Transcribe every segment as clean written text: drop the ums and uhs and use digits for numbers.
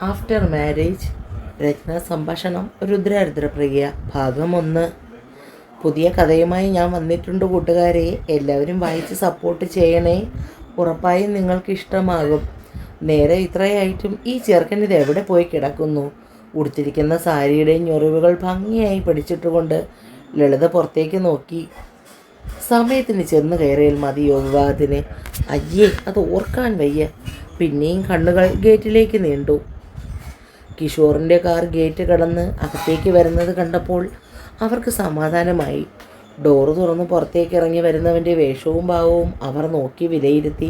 After marriage രത്ന സംഭാഷണം രുദ്രരുദ്രപ്രിയ ഭാഗം 1. പുതിയ കഥയുമായി ഞാൻ വന്നിട്ടുണ്ട് കൂട്ടുകാരെ. എല്ലാവരും വായിച്ച് സപ്പോർട്ട് ചെയ്യണേ. ഉറപ്പായും നിങ്ങൾക്ക് ഇഷ്ടമാകും. നേരെ ഇത്രയായിട്ടും ഈ ചെറുക്കൻ ഇത് എവിടെ പോയി കിടക്കുന്നു? ഉടുത്തിരിക്കുന്ന സാരിയുടെ ഞൊറിവുകൾ ഭംഗിയായി പിടിച്ചിട്ടുകൊണ്ട് ലളിത പുറത്തേക്ക് നോക്കി. സമയത്തിന് ചെന്ന് കയറിയാൽ മതിയോ വിവാഹത്തിന്? അയ്യേ, അത് ഓർക്കാൻ വയ്യ. പിന്നെയും കണ്ണുകൾ ഗേറ്റിലേക്ക് നീണ്ടു. കിഷോറിൻ്റെ കാർ ഗേറ്റ് കടന്ന് അകത്തേക്ക് വരുന്നത് കണ്ടപ്പോൾ അവർക്ക് സമാധാനമായി. ഡോറ് തുറന്ന് പുറത്തേക്ക് ഇറങ്ങി വരുന്നവൻ്റെ വേഷവും ഭാവവും അവർ നോക്കി വിലയിരുത്തി.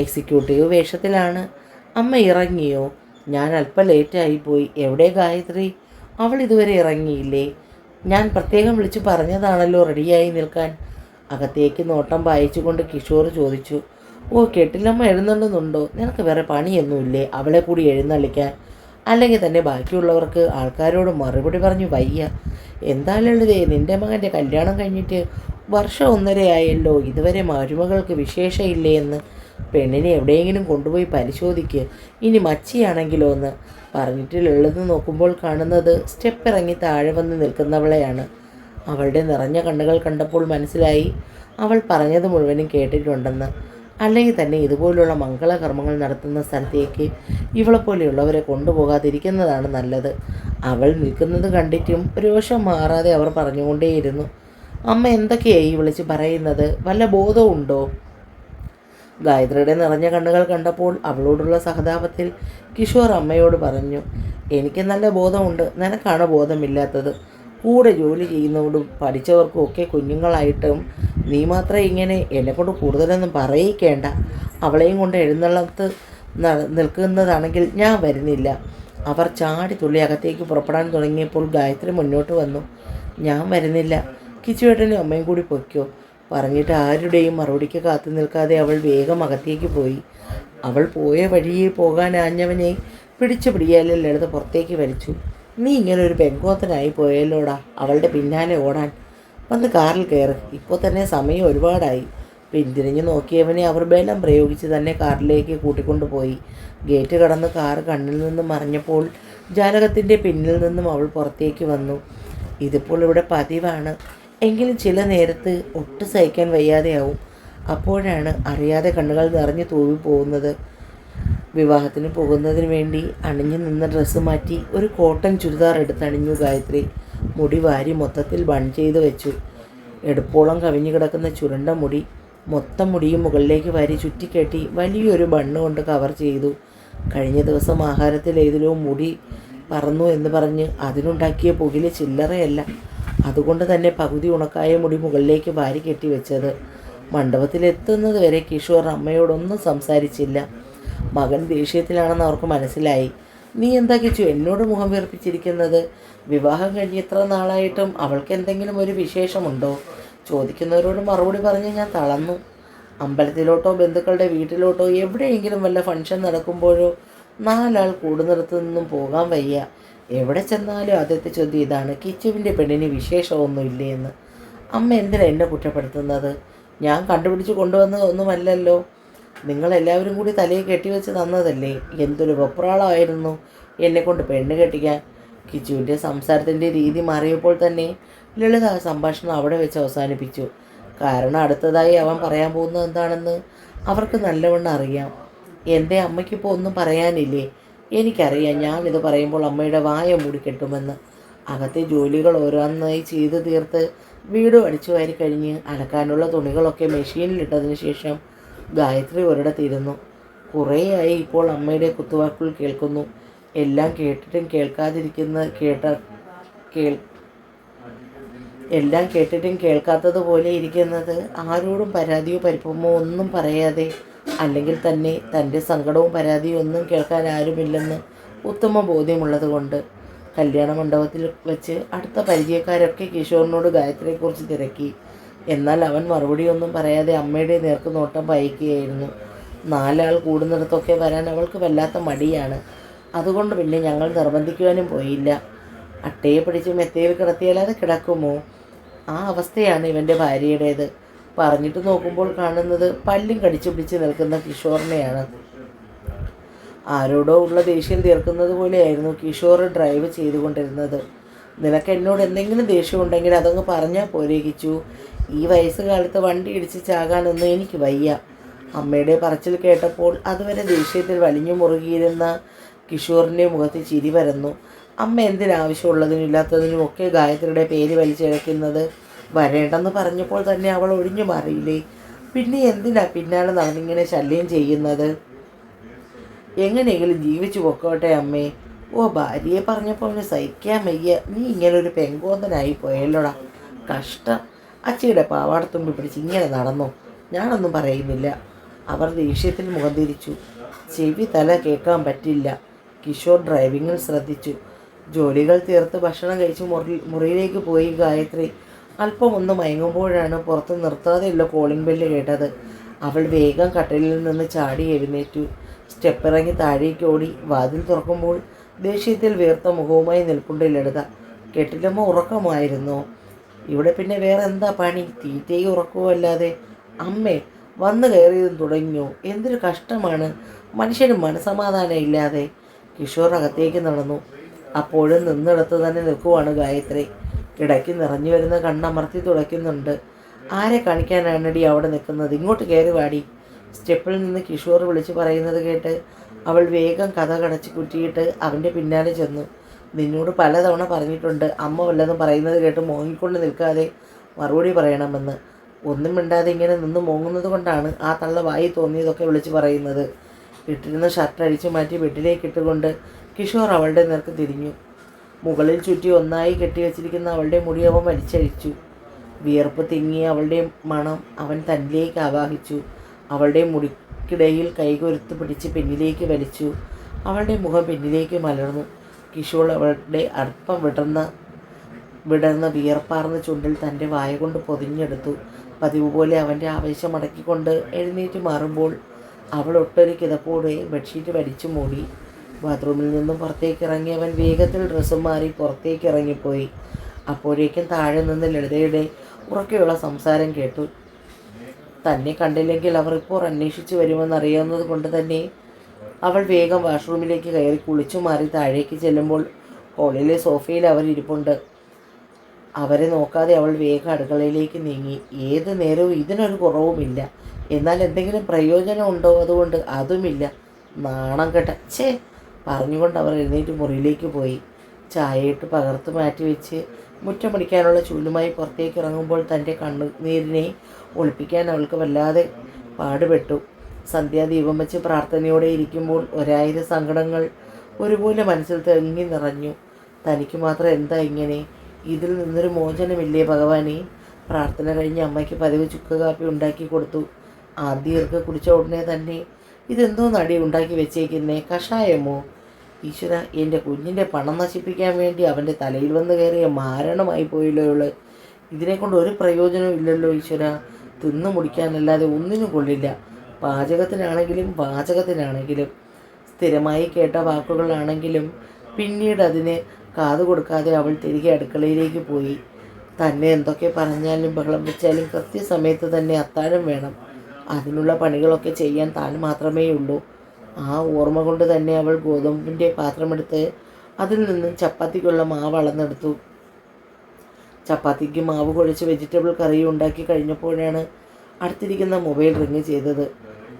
എക്സിക്യൂട്ടീവ് വേഷത്തിലാണ്. അമ്മ ഇറങ്ങിയോ? ഞാൻ അല്പം ലേറ്റായിപ്പോയി. എവിടെ ഗായത്രി? അവൾ ഇതുവരെ ഇറങ്ങിയില്ലേ? ഞാൻ പ്രത്യേകം വിളിച്ച് പറഞ്ഞതാണല്ലോ റെഡിയായി നിൽക്കാൻ. അകത്തേക്ക് നോട്ടം പായിച്ചുകൊണ്ട് കിഷോർ ചോദിച്ചു. ഓ, കെട്ടിലമ്മ എഴുന്നള്ളുന്നുണ്ടോ? നിനക്ക് വേറെ പണിയൊന്നുമില്ലേ അവളെ കൂടി എഴുന്നള്ളിക്കാൻ? അല്ലെങ്കിൽ തന്നെ ബാക്കിയുള്ളവർക്ക് ആൾക്കാരോട് മറുപടി പറഞ്ഞു വയ്യ. എന്താ ലളിതേ, നിൻ്റെ മകൻ്റെ കല്യാണം കഴിഞ്ഞിട്ട് വർഷം 1.5 ആയല്ലോ. ഇതുവരെ മരുമകൾക്ക് വിശേഷമില്ലേ എന്ന്. പെണ്ണിനെ എവിടെയെങ്കിലും കൊണ്ടുപോയി പരിശോധിക്ക്. ഇനി മച്ചിയാണെങ്കിലോ എന്ന് പറഞ്ഞിട്ട് ലളിത് നോക്കുമ്പോൾ കാണുന്നത് സ്റ്റെപ്പ് ഇറങ്ങി താഴെ വന്ന് നിൽക്കുന്നവളെയാണ്. അവളുടെ നിറഞ്ഞ കണ്ണുകൾ കണ്ടപ്പോൾ മനസ്സിലായി അവൾ പറഞ്ഞത് മുഴുവനും കേട്ടിട്ടുണ്ടെന്ന്. അല്ലെങ്കിൽ തന്നെ ഇതുപോലുള്ള മംഗളകർമ്മങ്ങൾ നടത്തുന്ന സ്ഥലത്തേക്ക് ഇവളെപ്പോലെയുള്ളവരെ കൊണ്ടുപോകാതിരിക്കുന്നതാണ് നല്ലത്. അവൾ നിൽക്കുന്നത് കണ്ടിട്ടും രോഷം മാറാതെ അവർ പറഞ്ഞുകൊണ്ടേയിരുന്നു. അമ്മ എന്തൊക്കെയായി വിളിച്ച് പറയുന്നത്? വല്ല ബോധവുമുണ്ടോ? ഗായത്രിയുടെ നിറഞ്ഞ കണ്ണുകൾ കണ്ടപ്പോൾ അവളോടുള്ള സഹതാപത്തിൽ കിഷോർ അമ്മയോട് പറഞ്ഞു. എനിക്ക് നല്ല ബോധമുണ്ട്, നിനക്കാണ് ബോധമില്ലാത്തത്. കൂടെ ജോലി ചെയ്യുന്നവരും പഠിച്ചവർക്കും ഒക്കെ കുഞ്ഞുങ്ങളായിട്ടും നീ മാത്രം ഇങ്ങനെ എന്നെക്കൊണ്ട് കൂടുതലൊന്നും പറയിക്കേണ്ട. അവളെയും കൊണ്ട് എഴുന്നള്ളത്ത് നിൽക്കുന്നതാണെങ്കിൽ ഞാൻ വരുന്നില്ല. അവർ ചാടി തുള്ളി അകത്തേക്ക് പുറപ്പെടാൻ തുടങ്ങിയപ്പോൾ ഗായത്രി മുന്നോട്ട് വന്നു. ഞാൻ വരുന്നില്ല, കിച്ചുവേട്ടനും അമ്മയും കൂടി പൊയ്ക്കോ പറഞ്ഞിട്ട് ആരുടെയും മറുപടിക്ക് കാത്തു നിൽക്കാതെ അവൾ വേഗം അകത്തേക്ക് പോയി. അവൾ പോയ വഴിയെ പോകാനാഞ്ഞവനെ പിടിച്ചു പിടിയാലെ ലളിത പുറത്തേക്ക് വലിച്ചു. നീ ഇങ്ങനെ ഒരു പെങ്കോത്തനായി പോയല്ലോടാ അവളുടെ പിന്നാലെ ഓടാൻ. വന്ന് കാറിൽ കയറ്, ഇപ്പോൾ തന്നെ സമയം ഒരുപാടായി. പിന്തിരിഞ്ഞ് നോക്കിയവനെ അവർ ബലം പ്രയോഗിച്ച് തന്നെ കാറിലേക്ക് കൂട്ടിക്കൊണ്ടുപോയി. ഗേറ്റ് കടന്ന് കാർ കണ്ണിൽ നിന്നും മറിഞ്ഞപ്പോൾ ജാലകത്തിൻ്റെ പിന്നിൽ നിന്നും അവൾ പുറത്തേക്ക് വന്നു. ഇതിപ്പോൾ ഇവിടെ പതിവാണ്. എങ്കിലും ചില നേരത്ത് ഒട്ടും സഹിക്കാൻ വയ്യാതെയാവും. അപ്പോഴാണ് അറിയാതെ കണ്ണുകൾ നിറഞ്ഞു തൂവിപ്പോകുന്നത്. വിവാഹത്തിന് പോകുന്നതിന് വേണ്ടി അണിഞ്ഞു നിന്ന ഡ്രസ്സ് മാറ്റി ഒരു കോട്ടൺ ചുരിദാർ എടുത്തണിഞ്ഞു ഗായത്രി. മുടി വാരി മൊത്തത്തിൽ ബൺ ചെയ്ത് വെച്ചു. എടുപ്പോളം കവിഞ്ഞു കിടക്കുന്ന ചുരുണ്ട മുടി മൊത്തം മുടിയും മുകളിലേക്ക് വാരി ചുറ്റിക്കെട്ടി വലിയൊരു ബണ്ണ് കൊണ്ട് കവർ ചെയ്തു. കഴിഞ്ഞ ദിവസം ആഹാരത്തിൽ ഏതിലോ മുടി പറന്നു എന്ന് പറഞ്ഞ് അതിനുണ്ടാക്കിയ പുകില് ചില്ലറയല്ല. അതുകൊണ്ട് തന്നെ പകുതി ഉണക്കായ മുടി മുകളിലേക്ക് വാരി കെട്ടിവെച്ചത്. മണ്ഡപത്തിലെത്തുന്നത് വരെ കിഷോർ അമ്മയോടൊന്നും സംസാരിച്ചില്ല. മകൻ ദേഷ്യത്തിലാണെന്ന് അവർക്ക് മനസ്സിലായി. നീ എന്താ കിച്ചു എന്നോട് മുഖം വീർപ്പിച്ചിരിക്കുന്നത്? വിവാഹം കഴിഞ്ഞ് ഇത്ര നാളായിട്ടും അവൾക്ക് എന്തെങ്കിലും ഒരു വിശേഷമുണ്ടോ? ചോദിക്കുന്നവരോട് മറുപടി പറഞ്ഞ് ഞാൻ തളർന്നു. അമ്പലത്തിലോട്ടോ ബന്ധുക്കളുടെ വീട്ടിലോട്ടോ എവിടെയെങ്കിലും വല്ല ഫംഗ്ഷൻ നടക്കുമ്പോഴോ 4 ആൾ കൂടുന്നിടത്തു നിന്നും പോകാൻ വയ്യ. എവിടെ ചെന്നാലും ആദ്യത്തെ ചോദ്യം ഇതാണ്, കിച്ചുവിൻ്റെ പെണ്ണിന് വിശേഷമൊന്നുമില്ലേ എന്ന്. അമ്മ എന്തിനാ എന്നെ കുറ്റപ്പെടുത്തുന്നത്? ഞാൻ കണ്ടുപിടിച്ച് കൊണ്ടുവന്നതൊന്നുമല്ലല്ലോ. നിങ്ങളെല്ലാവരും കൂടി തലയിൽ കെട്ടിവെച്ച് തന്നതല്ലേ. എന്തൊരു വെപ്രാളമായിരുന്നു എന്നെക്കൊണ്ട് പെണ്ണ് കെട്ടിക്കാൻ. കിച്ചുവിൻ്റെ സംസാരത്തിൻ്റെ രീതി മാറിയപ്പോൾ തന്നെ ലളിത ആ സംഭാഷണം അവിടെ വെച്ച് അവസാനിപ്പിച്ചു. കാരണം അടുത്തതായി അവൻ പറയാൻ പോകുന്നത് എന്താണെന്ന് അവർക്ക് നല്ലവണ്ണം അറിയാം. എൻ്റെ അമ്മയ്ക്കിപ്പോൾ ഒന്നും പറയാനില്ലേ? എനിക്കറിയാം ഞാനിത് പറയുമ്പോൾ അമ്മയുടെ വായ മൂടിക്കെട്ടുമെന്ന്. അകത്തെ ജോലികൾ ഓരോന്നായി ചെയ്ത് തീർത്ത് വീടും അടിച്ചു വാരി കഴിഞ്ഞ് അലക്കാനുള്ള തുണികളൊക്കെ മെഷീനിലിട്ടതിന് ശേഷം ഗായത്രി ഒരിടത്തിരുന്നു. കുറേയായി ഇപ്പോൾ അമ്മയുടെ കുത്തുവാക്കുകൾ കേൾക്കുന്നു. എല്ലാം കേട്ടിട്ടും കേൾക്കാത്തതുപോലെ ഇരിക്കുന്നത്. ആരോടും പരാതിയോ പരിഭവമോ ഒന്നും പറയാതെ, അല്ലെങ്കിൽ തന്നെ തൻ്റെ സങ്കടവും പരാതിയും ഒന്നും കേൾക്കാൻ ആരുമില്ലെന്ന് ഉത്തമ ബോധ്യമുള്ളത് കൊണ്ട്. കല്യാണ മണ്ഡപത്തിൽ വെച്ച് അടുത്ത പരിചയക്കാരൊക്കെ കിഷോറിനോട് ഗായത്രിയെക്കുറിച്ച് തിരക്കി. എന്നാൽ അവൻ മറുപടിയൊന്നും പറയാതെ അമ്മയുടെ നേർക്ക് നോട്ടം പായിക്കുകയായിരുന്നു. 4 ആൾ കൂടുന്നിടത്തൊക്കെ വരാൻ അവൾക്ക് വല്ലാത്ത മടിയാണ്. അതുകൊണ്ട് പിന്നെ ഞങ്ങൾ നിർബന്ധിക്കുവാനും പോയില്ല. അട്ടയെ പിടിച്ച് മെത്തയിൽ കിടത്തിയാൽ അത് കിടക്കുമോ? ആ അവസ്ഥയാണ് ഇവൻ്റെ ഭാര്യയുടേത്. പറഞ്ഞിട്ട് നോക്കുമ്പോൾ കാണുന്നത് പല്ലും കടിച്ചു പിടിച്ച് നിൽക്കുന്ന കിഷോറിനെയാണ്. ആരോടോ ഉള്ള ദേഷ്യം തീർക്കുന്നത് പോലെയായിരുന്നു കിഷോർ ഡ്രൈവ് ചെയ്തുകൊണ്ടിരുന്നത്. നിനക്ക് എന്നോട് എന്തെങ്കിലും ദേഷ്യമുണ്ടെങ്കിൽ അതങ്ങ് പറഞ്ഞാൽ പോരെ കിച്ചു. ഈ വയസ്സുകാലത്ത് വണ്ടി ഇടിച്ച് ചാകാനൊന്നും എനിക്ക് വയ്യ. അമ്മയുടെ പറച്ചിൽ കേട്ടപ്പോൾ അതുവരെ ദേഷ്യത്തിൽ വലിഞ്ഞു മുറുകിയിരുന്ന കിഷോറിൻ്റെ മുഖത്ത് ചിരി പരന്നു. അമ്മ എന്തിനാവശ്യമുള്ളതിനും ഇല്ലാത്തതിനും ഒക്കെ ഗായത്രിയുടെ പേര് വലിച്ചിഴക്കുന്നത്? വരേണ്ടെന്ന് പറഞ്ഞപ്പോൾ തന്നെ അവൾ ഒഴിഞ്ഞു മാറിയില്ലേ? പിന്നെ എന്തിനാ പിന്നാലെ നടന്നിങ്ങനെ ശല്യം ചെയ്യുന്നത്? എങ്ങനെയെങ്കിലും ജീവിച്ചു പൊക്കോട്ടെ അമ്മേ. ഓ, ഭാര്യയെ പറഞ്ഞപ്പോൾ അവന് സഹിക്കാൻ വയ്യ. നീ ഇങ്ങനൊരു പെങ്കോന്തനായി പോയല്ലോടാ. കഷ്ടം. അച്ചിയുടെ പാവാടത്തുമ്പി പിടിച്ച് ഇങ്ങനെ നടന്നോ? ഞാനൊന്നും പറയുന്നില്ല. അവർ ദേഷ്യത്തിൽ മുഖം തിരിച്ചു. ചെവി തല കേൾക്കാൻ പറ്റില്ല. കിഷോർ ഡ്രൈവിങ്ങിൽ ശ്രദ്ധിച്ചു. ജോലികൾ തീർത്ത് ഭക്ഷണം കഴിച്ച് മുറിയിലേക്ക് പോയി ഗായത്രി. അല്പം ഒന്ന് മയങ്ങുമ്പോഴാണ് പുറത്ത് നിർത്താതെയുള്ള കോളിംഗ് ബെല്ല് കേട്ടത്. അവൾ വേഗം കട്ടിലിൽ നിന്ന് ചാടി എഴുന്നേറ്റു. സ്റ്റെപ്പിറങ്ങി താഴേക്ക് ഓടി. വാതിൽ തുറക്കുമ്പോൾ ദേഷ്യത്തിൽ വീർത്ത മുഖവുമായി നിൽപ്പുണ്ട് ലളിത. കെട്ടിലമ്മ ഉറക്കമായിരുന്നോ? ഇവിടെ പിന്നെ വേറെ എന്താ പണി? തീറ്റയും ഉറക്കവും അല്ലാതെ. അമ്മേ, വന്നു കയറിയതും തുടങ്ങിയോ? എന്തൊരു കഷ്ടമാണ്. മനുഷ്യന് മനസമാധാനം ഇല്ലാതെ. കിഷോർ അകത്തേക്ക് നടന്നു. അപ്പോഴും നിന്നിടത്ത് തന്നെ നിൽക്കുവാണ് ഗായത്രി. ഇടയ്ക്ക് നിറഞ്ഞു വരുന്ന കണ്ണമർത്തി തുടയ്ക്കുന്നുണ്ട്. ആരെ കാണിക്കാനാണടി അവിടെ നിൽക്കുന്നത്? ഇങ്ങോട്ട് കയറി വാടി. സ്റ്റെപ്പിൽ നിന്ന് കിഷോർ വിളിച്ചു പറയുന്നത് കേട്ട് അവൾ വേഗം കഥ കടച്ച് കുറ്റിയിട്ട് അവൻ്റെ പിന്നാലെ ചെന്നു. നിന്നോട് പലതവണ പറഞ്ഞിട്ടുണ്ട്, അമ്മ വല്ലതും പറയുന്നത് കേട്ട് മോങ്ങിക്കൊണ്ട് നിൽക്കാതെ മറുപടി പറയണമെന്ന്. ഒന്നും മിണ്ടാതെ ഇങ്ങനെ നിന്ന് മോങ്ങുന്നത് കൊണ്ടാണ് ആ തള്ള വായി തോന്നിയതൊക്കെ വിളിച്ചു പറയുന്നത്. ഇട്ടിരുന്ന ഷർട്ട് അഴിച്ചു മാറ്റി ബെഡിലേക്ക് ഇട്ടുകൊണ്ട് കിഷോർ അവളുടെ നേർക്ക് തിരിഞ്ഞു. മുകളിൽ ചുറ്റി ഒന്നായി കെട്ടിവെച്ചിരിക്കുന്ന അവളുടെ മുടി അവൻ വലിച്ചഴിച്ചു. വിയർപ്പ് തിങ്ങിയ അവളുടെ മണം അവൻ തന്നിലേക്ക് ആവാഹിച്ചു. അവളുടെ മുടിക്കിടയിൽ കൈകൊരുത്ത് പിടിച്ച് പിന്നിലേക്ക് വലിച്ചു. അവളുടെ മുഖം പിന്നിലേക്ക് മലർന്നു. കിഷോർ അവളുടെ അല്പം വിടർന്ന വിയർപ്പാർന്ന ചുണ്ടിൽ തൻ്റെ വായ കൊണ്ട് പൊതിഞ്ഞെടുത്തു. പതിവ് പോലെ അവൻ്റെ ആവേശം അടക്കിക്കൊണ്ട് എഴുന്നേറ്റ് മാറുമ്പോൾ അവൾ ഒട്ടൊരു കിതപ്പോടെ ബെഡ്ഷീറ്റ് വലിച്ചു മൂടി. ബാത്റൂമിൽ നിന്നും പുറത്തേക്ക് ഇറങ്ങി അവൻ വേഗത്തിൽ ഡ്രസ്സും മാറി പുറത്തേക്ക് ഇറങ്ങിപ്പോയി. അപ്പോഴേക്കും താഴെ നിന്ന് ലളിതയുടെ ഉറക്കെയുള്ള സംസാരം കേട്ടു. തന്നെ കണ്ടില്ലെങ്കിൽ അവർ ഇപ്പോൾ അന്വേഷിച്ചു വരുമെന്നറിയാവുന്നത് കൊണ്ട് തന്നെ അവൾ വേഗം വാഷ്റൂമിലേക്ക് കയറി കുളിച്ചു മാറി താഴേക്ക് ചെല്ലുമ്പോൾ ഹോളിലെ സോഫയിൽ അവർ ഇരിപ്പുണ്ട്. അവരെ നോക്കാതെ അവൾ വേഗം അടുക്കളയിലേക്ക് നീങ്ങി. ഏത് നേരവും ഇതിനൊരു കുറവുമില്ല. എന്നാൽ എന്തെങ്കിലും പ്രയോജനം ഉണ്ടോ? അതുകൊണ്ട് അതുമില്ല. നാണം കെട്ട ഛേ പറഞ്ഞുകൊണ്ട് അവർ എഴുന്നേറ്റ് മുറിയിലേക്ക് പോയി. ചായയിട്ട് പകർത്ത് മാറ്റി വെച്ച് മുറ്റമടിക്കാനുള്ള ചൂലുമായി പുറത്തേക്ക് ഇറങ്ങുമ്പോൾ തൻ്റെ കണ്ണുനീരിനെ ഒളിപ്പിക്കാൻ അവൾക്ക് വല്ലാതെ പാടുപെട്ടു. സന്ധ്യാദീപം വെച്ച് പ്രാർത്ഥനയോടെ ഇരിക്കുമ്പോൾ 1000 സങ്കടങ്ങൾ ഒരുപോലെ മനസ്സിൽ തെങ്ങി നിറഞ്ഞു. തനിക്ക് മാത്രം എന്താ ഇങ്ങനെ? ഇതിൽ നിന്നൊരു മോചനമില്ലേ ഭഗവാനെ? പ്രാർത്ഥന കഴിഞ്ഞ് അമ്മയ്ക്ക് പതിവ് ചുക്ക് കാപ്പി ഉണ്ടാക്കി കൊടുത്തു. ആദ്യമൊക്കെ കുടിച്ച ഉടനെ തന്നെ ഇതെന്തോ നടി ഉണ്ടാക്കി വെച്ചേക്കുന്നേ? കഷായമോ? ഈശ്വര, എൻ്റെ കുഞ്ഞിൻ്റെ പണം നശിപ്പിക്കാൻ വേണ്ടി അവൻ്റെ തലയിൽ വന്ന് കയറിയ മാരണമായി പോയല്ലോ ഇവള്. ഇതിനെക്കൊണ്ട് ഒരു പ്രയോജനവും ഇല്ലല്ലോ ഈശ്വര. തിന്നു മുടിക്കാനല്ലാതെ ഒന്നിനും കൊള്ളില്ല. പാചകത്തിനാണെങ്കിലും വാചകത്തിനാണെങ്കിലും. സ്ഥിരമായി കേട്ട വാക്കുകളാണെങ്കിലും പിന്നീട് അതിന് കാതു കൊടുക്കാതെ അവൾ തിരികെ അടുക്കളയിലേക്ക് പോയി. തന്നെ എന്തൊക്കെ പറഞ്ഞാലും ബഹളം വെച്ചാലും കൃത്യസമയത്ത് തന്നെ അത്താഴം വേണം. അതിനുള്ള പണികളൊക്കെ ചെയ്യാൻ താൻ മാത്രമേ ഉള്ളൂ. ആ ഓർമ്മ കൊണ്ട് തന്നെ അവൾ ഗോതമ്പിൻ്റെ പാത്രമെടുത്ത് അതിൽ നിന്നും ചപ്പാത്തിക്കുള്ള മാവ് അളന്നെടുത്തു. ചപ്പാത്തിക്ക് മാവ് കുഴച്ച് വെജിറ്റബിൾ കറി ഉണ്ടാക്കി കഴിഞ്ഞപ്പോഴാണ് അടുത്തിരിക്കുന്ന മൊബൈൽ റിങ് ചെയ്തത്.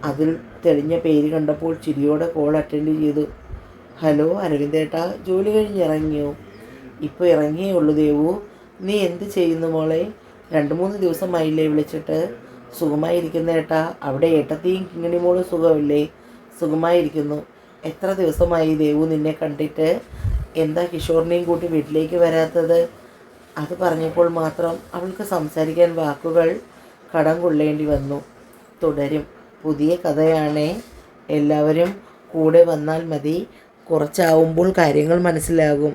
അതിൽ തെളിഞ്ഞ പേര് കണ്ടപ്പോൾ ചിരിയോടെ കോൾ അറ്റൻഡ് ചെയ്തു. ഹലോ അരവിന്ദേട്ടാ, ജോലി കഴിഞ്ഞ് ഇറങ്ങിയോ? ഇപ്പോൾ ഇറങ്ങിയേ ഉള്ളൂ ദേവു. നീ എന്ത് ചെയ്യുന്നു മോളെ? 2-3 ദിവസമായില്ലേ വിളിച്ചിട്ട്? സുഖമായിരിക്കുന്ന ഏട്ടാ. അവിടെ ഏട്ടത്തെയും കിങ്ങിണിമോളും സുഖമില്ലേ? സുഖമായിരിക്കുന്നു. എത്ര ദിവസമായി ദേവു നിന്നെ കണ്ടിട്ട്? എന്താ കിഷോറിനെയും കൂട്ടി വീട്ടിലേക്ക് വരാത്തത്? അത് പറഞ്ഞപ്പോൾ മാത്രം അവൾക്ക് സംസാരിക്കാൻ വാക്കുകൾ കടം കൊള്ളേണ്ടി വന്നു. തുടരും. പുതിയ കഥയാണേ. എല്ലാവരും കൂടെ വന്നാൽ മതി. കുറച്ചാവുമ്പോൾ കാര്യങ്ങൾ മനസ്സിലാകും.